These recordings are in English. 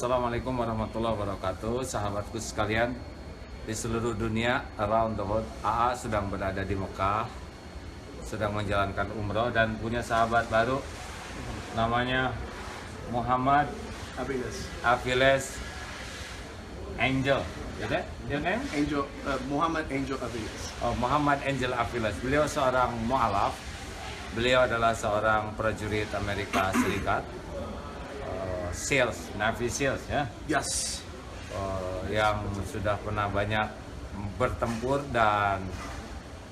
Assalamualaikum warahmatullahi wabarakatuh, sahabatku sekalian di seluruh dunia, around the world. AA sedang berada di Mekah, sedang menjalankan umroh dan punya sahabat baru, namanya Muhammad Afiles Angel. Is that your name? Angel, Muhammad Angel Afiles. Oh, Muhammad Angel Afiles. Beliau seorang mu'alaf. Beliau adalah seorang prajurit Amerika Serikat. Sales, Navy sales ya. Yes. Yang sudah pernah banyak bertempur dan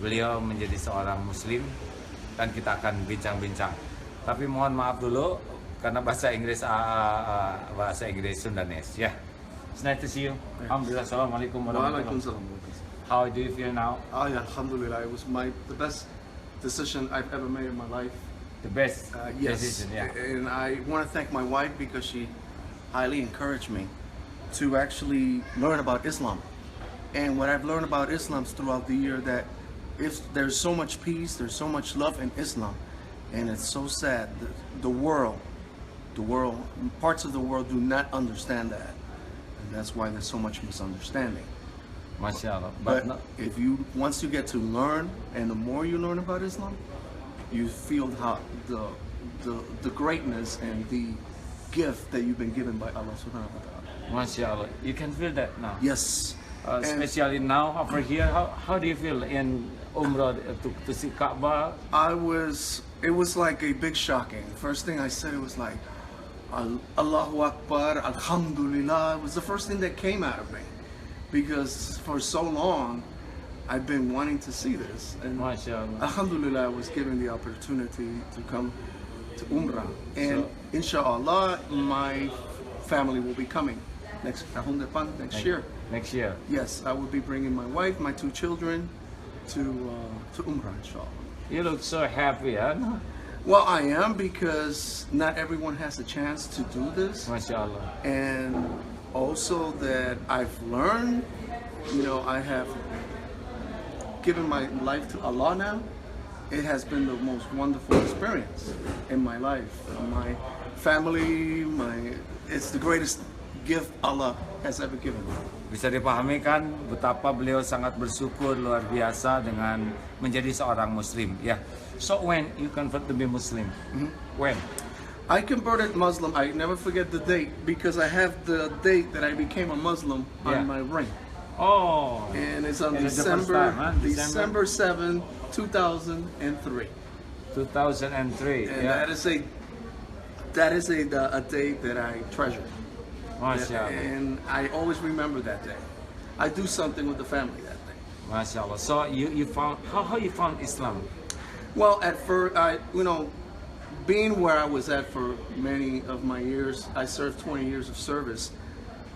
beliau menjadi seorang muslim dan kita akan bincang-bincang. Tapi mohon maaf dulu karena bahasa Inggris Sundanese ya. It's nice to see you. Alhamdulillah. Assalamualaikum warahmatullahi wabarakatuh. How do you feel now? Oh yeah, alhamdulillah. It was the best decision I've ever made in my life. The best Yes, decision, yeah. And I want to thank my wife because she highly encouraged me to actually learn about Islam. And what I've learned about Islam throughout the year that there's so much peace, there's so much love in Islam, and it's so sad that the world, parts of the world do not understand that, and that's why there's so much misunderstanding. Masya Allah. But once you get to learn, and the more you learn about Islam, you feel how the greatness and the gift that you've been given by Allah Subhanahu wa Taala. Masya Allah. You can feel that now. Yes. Especially now over here. How do you feel in Umrah to see Kaaba? It was like a big shocking. First thing I said, it was like, Allahu Akbar, Alhamdulillah. It was the first thing that came out of me, because for so long I've been wanting to see this, and Alhamdulillah I was given the opportunity to come to Umrah, and inshallah my family will be coming next year. Next year. Yes, I will be bringing my wife, my 2 children to Umrah, inshallah. You look so happy, huh? Well, I am, because not everyone has a chance to do this. MashaAllah. And also that I've learned, I have given my life to Allah now. It has been the most wonderful experience in my life. My family, it's the greatest gift Allah has ever given me. Bisa dipahami kan betapa beliau sangat bersyukur luar biasa dengan menjadi seorang muslim ya. So when you convert to be Muslim? When? I converted Muslim. I never forget the date, because I have the date that I became a Muslim on my ring. Oh. And it's on December 7, 2003. 2003. And yeah. that is a date that I treasure. MashaAllah. And I always remember that day. I do something with the family that day. MashaAllah. So you found how you found Islam? Well, at first, being where I was at for many of my years, I served 20 years of service,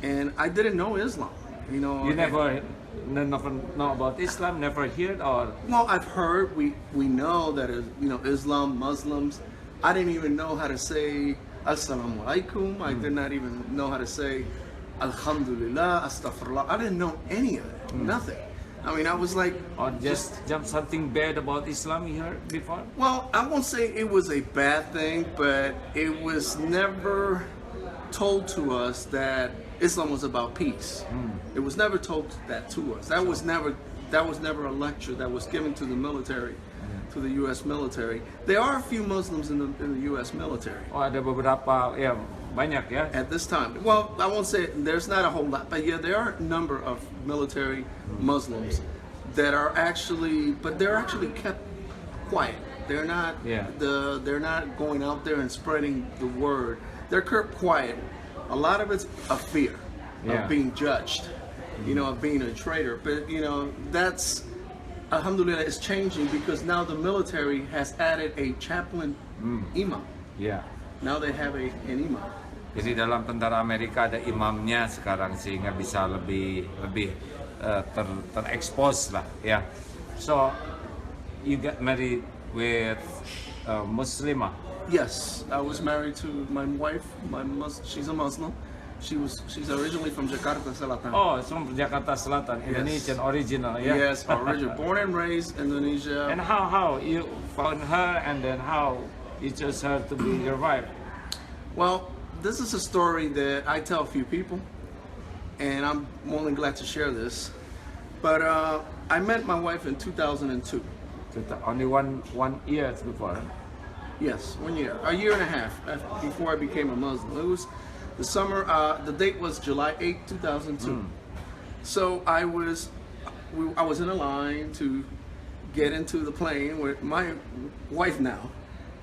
and I didn't know Islam. You never know about Islam, never heard, or? Well, I've heard, we know that Islam, Muslims. I didn't even know how to say Assalamu alaikum. I did not even know how to say Alhamdulillah, Astaghfirullah. I didn't know any of that, nothing. I mean, I was like... Or just something bad about Islam you heard before? Well, I won't say it was a bad thing, but it was never told to us that Islam was about peace. It was never told that to us. That was never a lecture that was given to the military, to the U.S. military. There are a few Muslims in the U.S. military. Oh, ada beberapa, ya, banyak ya. At this time. Well, I won't say there's not a whole lot, but yeah, there are a number of military Muslims that are actually kept quiet. They're not they're not going out there and spreading the word. They're kept quiet. A lot of it's a fear of being judged, of being a traitor. But that's, alhamdulillah, it's changing, because now the military has added a chaplain imam. Yeah. Now they have an imam. Jadi dalam tentara Amerika ada imamnya sekarang, sehingga bisa lebih terekspos lah ya. So you got married with Muslimah. Yes, I was married to my wife. She's a Muslim. She's originally from Jakarta Selatan. Oh, it's from Jakarta Selatan, Indonesian original. Yeah. Yes, original, born and raised Indonesia. And how you found her, and then how you chose her to be your wife? Well, this is a story that I tell a few people, and I'm more than glad to share this. But I met my wife in 2002. Only one year before. Yes, 1 year, a year and a half before I became a Muslim. It was the summer. The date was July 8, 2002. So I was in a line to get into the plane with my wife now,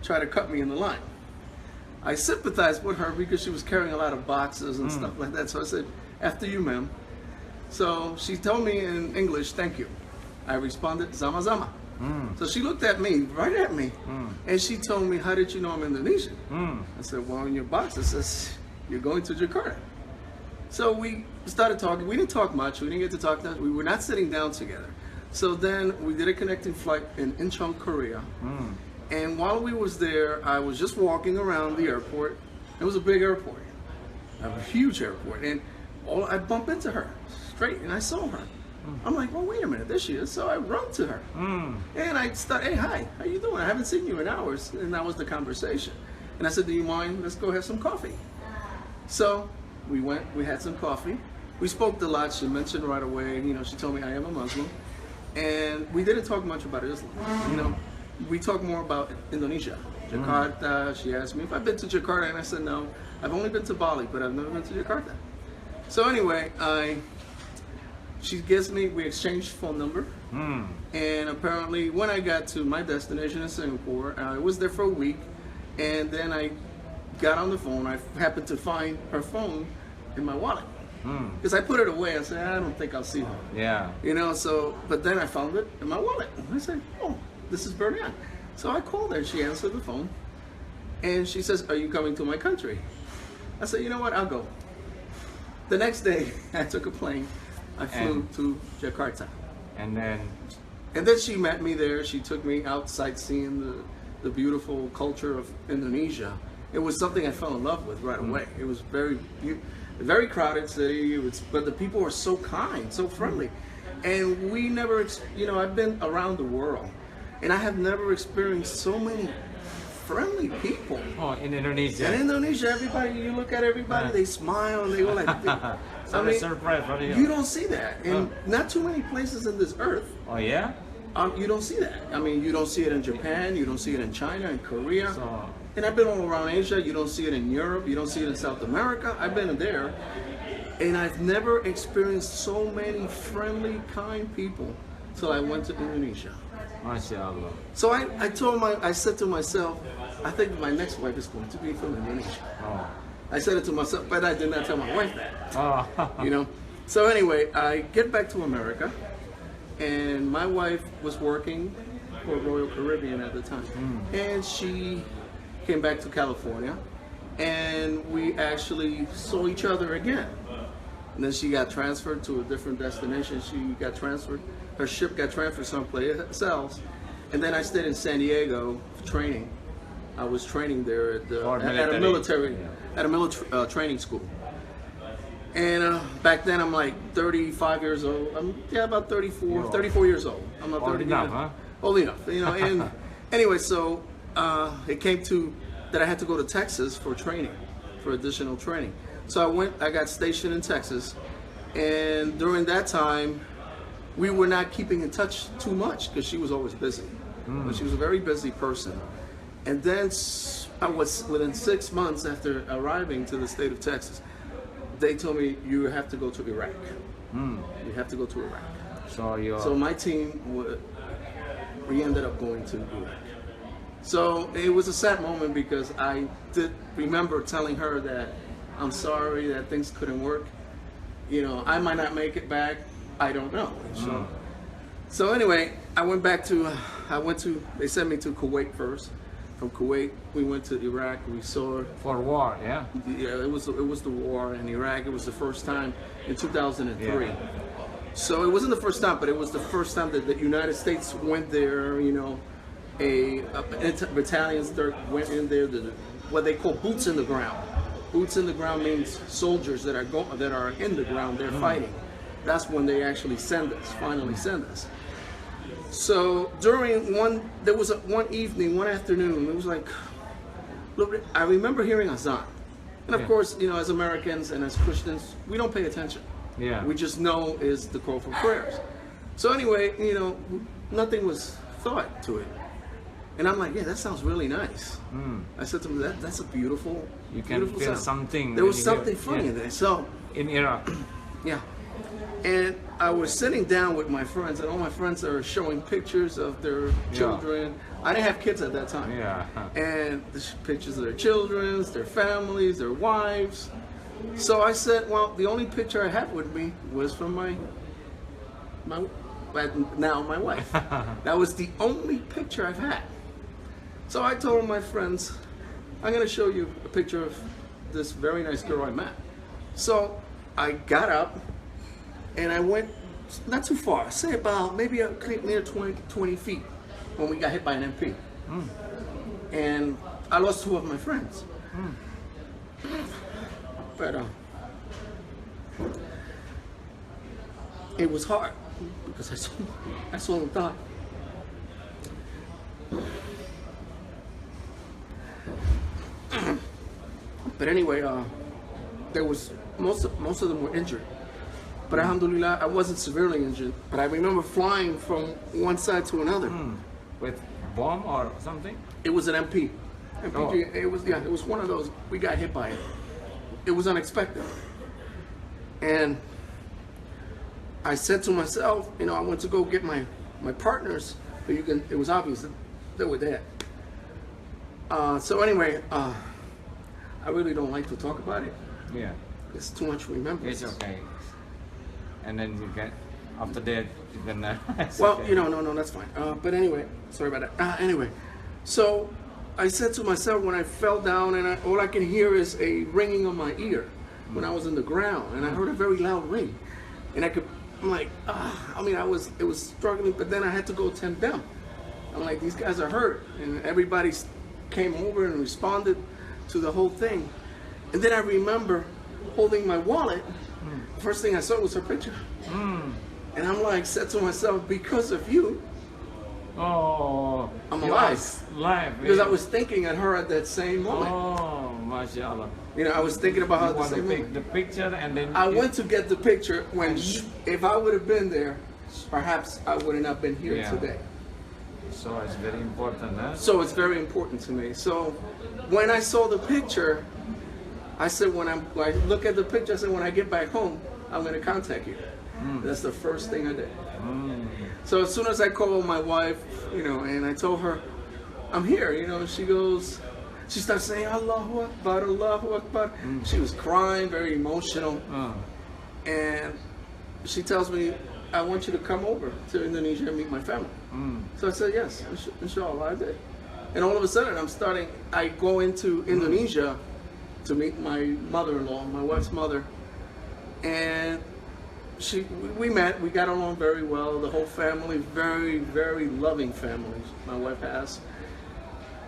try to cut me in the line. I sympathized with her because she was carrying a lot of boxes and stuff like that. So I said, "After you, ma'am." So she told me in English, "Thank you." I responded, "Zama Zama." So she looked at me, right at me, and she told me, "How did you know I'm Indonesian?" I said, "Well, in your box it says you're going to Jakarta." So we started talking. We didn't talk much. We didn't get to talk much. We were not sitting down together. So then we did a connecting flight in Incheon, Korea. And while we was there, I was just walking around the airport. It was a big airport, a huge airport, and I bumped into her straight, and I saw her. I'm like, "Well, wait a minute, there she is." So I run to her, and I started, "Hey, hi, how you doing? I haven't seen you in hours." And that was the conversation. And I said, "Do you mind? Let's go have some coffee." So we went, we had some coffee. We spoke a lot. She mentioned right away, she told me I am a Muslim. And we didn't talk much about Islam. We talked more about Indonesia, Jakarta. She asked me if I've been to Jakarta, and I said no. I've only been to Bali, but I've never been to Jakarta. So anyway, she gives me, we exchanged phone number, and apparently when I got to my destination in Singapore, I was there for a week, and then I got on the phone. I happened to find her phone in my wallet. Because I put it away. I said, "I don't think I'll see her." Yeah. But then I found it in my wallet. I said, "Oh, this is Bernard." So I called her, and she answered the phone. And she says, "Are you coming to my country?" I said, "You know what, I'll go." The next day, I took a plane. I flew to Jakarta. And then she met me there. She took me out sightseeing the beautiful culture of Indonesia. It was something I fell in love with right away. It was a very crowded city, but the people were so kind, so friendly. And we never, I've been around the world, and I have never experienced so many friendly people. Oh, in Indonesia. In Indonesia, everybody, you look at everybody, they smile, and they go like, surprise for you. You don't see that. And not too many places in this earth. Oh, yeah? You don't see that. You don't see it in Japan, you don't see it in China, in Korea. So, and I've been all around Asia. You don't see it in Europe. You don't see it in South America. I've been there. And I've never experienced so many friendly, kind people till I went to Indonesia. MashaAllah. So I said to myself, I think my next wife is going to be from Indonesia. Oh. I said it to myself, but I did not tell my wife that. Oh. So anyway, I get back to America, and my wife was working for Royal Caribbean at the time. And she came back to California, and we actually saw each other again. And then she got transferred to a different destination. Her ship got transferred someplace else. And then I stayed in San Diego training. I was training there at a military training school. And back then I'm like 35 years old. I'm about 34 years old. I'm not Old enough, huh? Old enough, and anyway, so it came to that I had to go to Texas for training, for additional training. So I got stationed in Texas, and during that time, we were not keeping in touch too much because she was always busy. But she was a very busy person. And then within 6 months after arriving to the state of Texas, they told me, "You have to go to Iraq. You have to go to Iraq." So my team, we ended up going to Iraq. So it was a sad moment because I did remember telling her that I'm sorry that things couldn't work. I might not make it back. I don't know. So anyway, they sent me to Kuwait first. From Kuwait, we went to Iraq. We saw For war, yeah? Yeah, it was the war in Iraq. It was the first time in 2003. Yeah. So it wasn't the first time, but it was the first time that the United States went there. Battalions went in there. What they call boots in the ground. Boots in the ground means soldiers that are in the ground. They're fighting. That's when they actually finally send us. So there was one afternoon, it was like, look, I remember hearing azan. And of course, you know, as Americans and as Christians, we don't pay attention. Yeah. We just know is the call for prayers. So anyway, you know, nothing was thought to it. And I'm like, yeah, that sounds really nice. I said to him, that's a beautiful, You can beautiful feel sound. something. There when was you something hear- funny in there. So, in Iraq. yeah. And I was sitting down with my friends, and all my friends are showing pictures of their children. I didn't have kids at that time. Yeah. And the pictures of their children, their families, their wives. So I said, well, the only picture I had with me was from my wife. That was the only picture I've had. So I told my friends, I'm going to show you a picture of this very nice girl I met. So I got up and I went not too far, say about maybe near 20 feet when we got hit by an MP. And I lost two of my friends. But it was hard because I saw them die. But anyway, there was most of them were injured. But alhamdulillah, I wasn't severely injured. But I remember flying from one side to another. With bomb or something? It was an MP. Oh. It was one of those. We got hit by it. It was unexpected. And I said to myself, you know, I went to go get my partners, but it was obvious that they were dead. So anyway, I really don't like to talk about it. Yeah. It's too much remembrance. It's okay. And then you get, after that, you can... Well, okay. you know, no, that's fine. But anyway, sorry about that. Anyway, so I said to myself when I fell down, and all I can hear is a ringing on my ear when I was in the ground, and I heard a very loud ring, and I'm like, it was struggling, but then I had to go tend them. I'm like, these guys are hurt, and everybody came over and responded to the whole thing. And then I remember holding my wallet. First thing I saw was her picture. And I'm like, said to myself, because of you, Oh, I'm you alive. are alive. Because I was thinking at her at that same moment. Oh, mashallah. You know, I was thinking about her You at the want to same take moment. the picture and then... I went to get the picture when, if I would have been there, perhaps I would have not been here Yeah. today. So it's very important, huh? So it's very important to me. So when I saw the picture, I said, when I look at the picture, I said, when I get back home, I'm going to contact you. That's the first thing I did. So as soon as I called my wife, you know, and I told her, I'm here, you know, she starts saying, Allahu Akbar, Allahu Akbar. She was crying, very emotional. And she tells me, I want you to come over to Indonesia and meet my family. So I said, yes, inshallah, I did. And all of a sudden, I go into Indonesia to meet my mother-in-law, my wife's mother. And we met, we got along very well. The whole family, very, very loving family my wife has.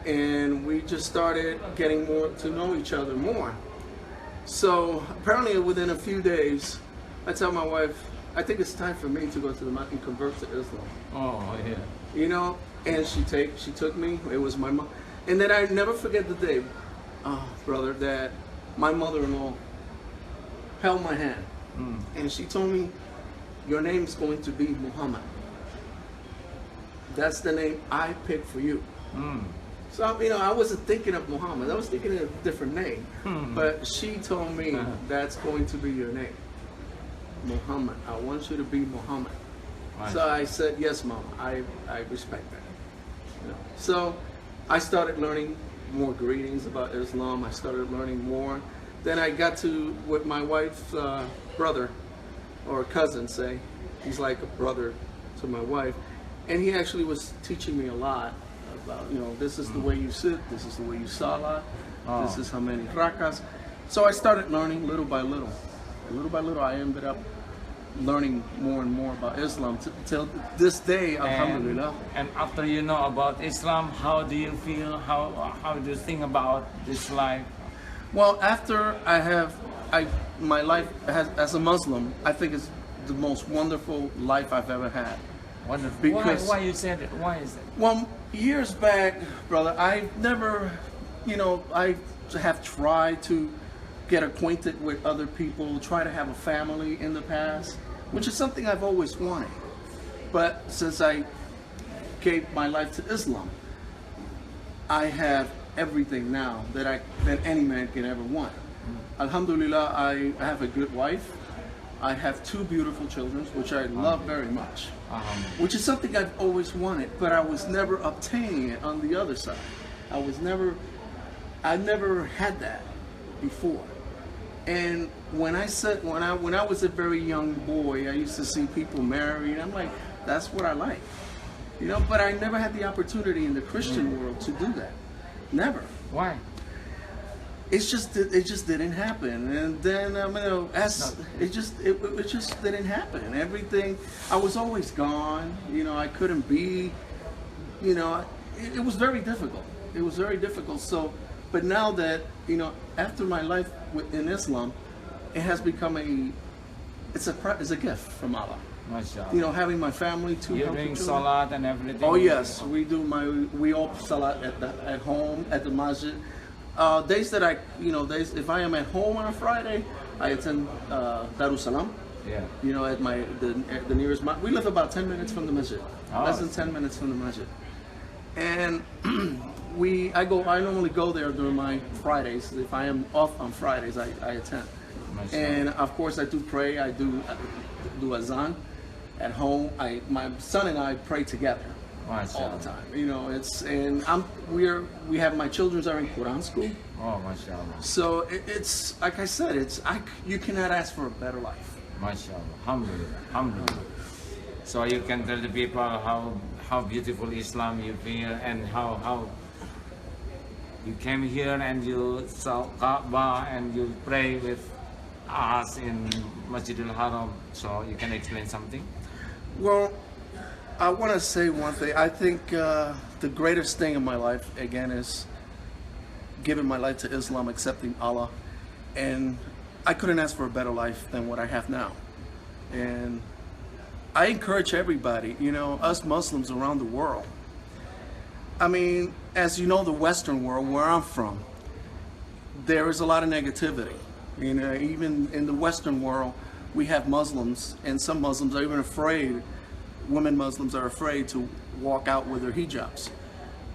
And we just started getting more to know each other more. So apparently within a few days, I tell my wife, I think it's time for me to go to the mountain and convert to Islam. Oh, yeah. You know, and she took me, it was my mom. And then I never forget the day, brother, that my mother-in-law held my hand. And she told me, your name's going to be Muhammad. That's the name I picked for you. So, you know, I wasn't thinking of Muhammad. I was thinking of a different name. But she told me, that's going to be your name. Muhammad. I want you to be Muhammad. Right. So I said, yes, Mom, I respect that. You know? So I started learning more greetings about Islam. I started learning more. Then I got to with my wife's brother, or cousin, say. He's like a brother to my wife. And he actually was teaching me a lot about, you know, this is the way you sit, this is the way you salah, this is how many rakas. So I started learning little by little. Little by little, I ended up learning more and more about Islam till this day, alhamdulillah. And after you know about Islam, how do you feel? How do you think about this life? Well, after my life as a Muslim, I think it's the most wonderful life I've ever had. Wonderful. Because, why you said it? Why is it? Well, years back, brother, I never, you know, I have tried to get acquainted with other people, try to have a family in the past, which is something I've always wanted. But since I gave my life to Islam, I have everything now that any man can ever want. Alhamdulillah, I have a good wife. I have 2 beautiful children, which I love very much, which is something I've always wanted, but I was never obtaining it on the other side. I never had that before. And when I was a very young boy, I used to see people married. I'm like, that's what I like, you know. But I never had the opportunity in the Christian world to do that. Never. Why? It just didn't happen. And then it just didn't happen. Everything, I was always gone. You know, I couldn't be. You know, it was very difficult. It was very difficult. So, but now that, you know, after my life in Islam, it has become it's a gift from Allah. MashaAllah. You know, having my family, 2 You're healthy doing children. salat and everything? Oh yes, we all salat at home at the masjid. Days that if I am at home on a Friday, I attend Darussalam. Yeah. You know, at the nearest masjid. We live about 10 minutes from the masjid. Less than 10 minutes from the masjid. And I normally go there during my Fridays. If I am off on Fridays, I attend. And of course I do pray. I do azan at home. My son and I pray together all the time. You know, we have my children are in Quran school. Oh, mashallah. So it's like I said, you cannot ask for a better life. Mashallah. Alhamdulillah. Alhamdulillah. So you can tell the people how beautiful Islam you feel, and how you came here and you saw Kaaba and you pray with us in Masjidil Haram. So you can explain something? Well, I want to say one thing. I think the greatest thing in my life, again, is giving my life to Islam, accepting Allah. And I couldn't ask for a better life than what I have now. And I encourage everybody, you know, us Muslims around the world. I mean, as you know, the Western world, where I'm from, there is a lot of negativity. You know, even in the Western world, we have Muslims, and some Muslims are even afraid. Women Muslims are afraid to walk out with their hijabs.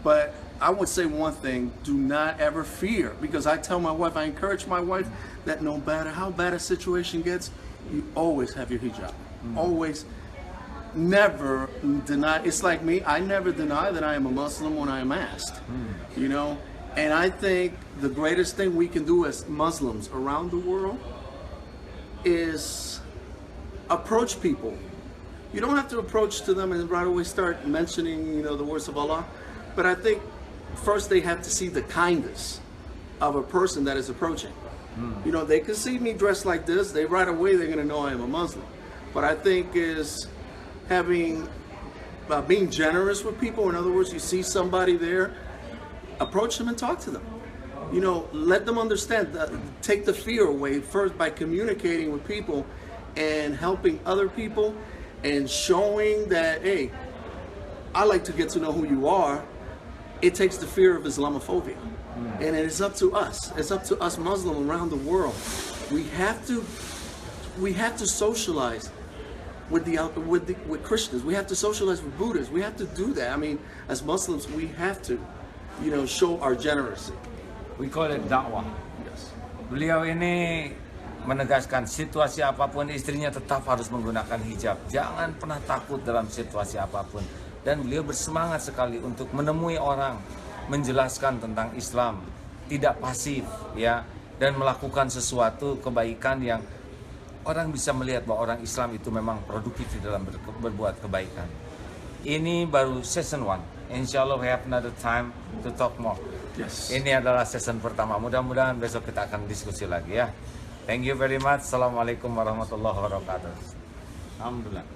But I would say one thing: do not ever fear, because I tell my wife, I encourage my wife that no matter how bad a situation gets, you always have your hijab. Always. Never deny. It's like me. I never deny that I am a Muslim when I am asked. You know, and I think the greatest thing we can do as Muslims around the world is approach people. You don't have to approach to them and right away start mentioning, you know, the words of Allah. But I think first they have to see the kindness of a person that is approaching. You know, they can see me dressed like this. Right away they're going to know I am a Muslim. But I think is being generous with people. In other words, you see somebody there, approach them and talk to them. You know, let them understand that, take the fear away first by communicating with people and helping other people and showing that, hey, I like to get to know who you are. It takes the fear of Islamophobia. And it is up to us. It's up to us Muslims around the world. We have to socialize with Christians. We have to socialize with Buddhists. We have to do that. I mean, as Muslims, we have to, you know, show our generosity. We call it dakwah. Yes. Beliau ini menegaskan situasi apapun istrinya tetap harus menggunakan hijab. Jangan pernah takut dalam situasi apapun. Dan beliau bersemangat sekali untuk menemui orang, menjelaskan tentang Islam, tidak pasif ya, dan melakukan sesuatu kebaikan yang orang bisa melihat bahwa orang Islam itu memang produktif di dalam berbuat kebaikan. Ini baru season 1. Insya Allah we have another time to talk more. Yes. Ini adalah season pertama. Mudah-mudahan besok kita akan diskusi lagi ya. Thank you very much. Assalamualaikum warahmatullahi wabarakatuh. Alhamdulillah.